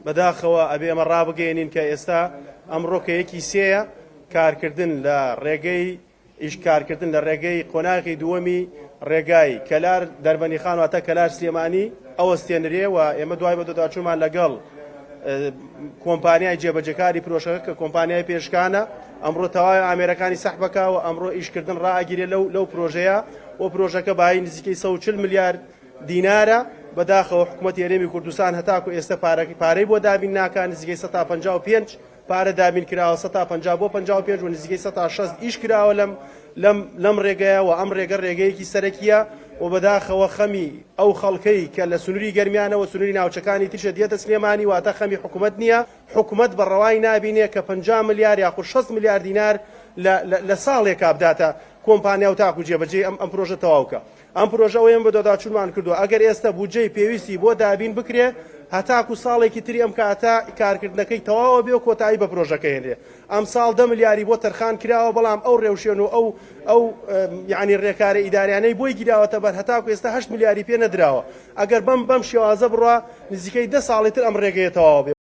بەداخەوە ئەبێ ئەمە ڕابگەێنین کە ئێستا ئەمڕۆکەیەکی سێیە کارکردن لە ڕێگەی ئیشکارکردن لە ڕێگەی قۆناغی دووەمی ڕێگای کەلار دەربەنی خان واتە کەلار سلێمانی ئەوەستێنرێ و ئێمە دوای بە دۆداچوومان لەگەڵ کۆمپانیای جێبەجەکاری پرۆژەکە کە کۆمپانیای پێشکانە ئەمڕۆ تەواوی ئامێرەکانی سەح بکاوە ئەمڕۆ ئیشکردن ڕائەگیرێ لەو پرۆژەیە و پرۆژەکە باهی نزیکەی 140 میلیارد دینارە بەداخەوە حکوومەتی هەرێمی کوردستان هەتاکو ئێستا پارەی بۆ دابین ناکات نزیکەی 155 پارە دابین کراوە 150 بۆ 55 و نزیکەی 160 ئیش کراوە لەم ڕێگەیە و ئەم ڕێگەیەکی سەرەکیە و بەداخەوە خەمی ئەو خەڵکەی کە لە سنووری گەرمیانەوە سنووری ناوچەکانی تیشە دێتە سلێمانی واتە خەمی حکوومەت نییە حکوومەت بەڕەوای نابینێ کە 50 میلیارد یاخود 6 میلیارد دینار لە ساڵێک کابداتە کۆمپانیا و تاکو جێبەجێ ئەم پرۆژە تەواوکە ئەم پرۆژە ئەوەیەم بە دۆداچوونمان کردووە ئەگەر ئێستا بودجەی پێویستی بۆ دابین بکرێ هەتاکو ساڵێکی تری ئەم کاتە کارکردنەکەی تەواوە بێ و کۆتایی بە پرۆژەکە هێنرێ ئەم ساڵ 10 میلیاری بۆ تەرخان کراوە بەڵام ئەو ڕێوشێن و ئەو یعنی ڕێکارە ئیداریانەی بۆی گیراوەتە بەر هەتاکو ئێستا 8 میلیاری پێ نەدراوە ئەگەر بەم شێوازە بڕوا نزیکەی 10 ساڵی تر ئەم ڕێگەیە تەواو بێ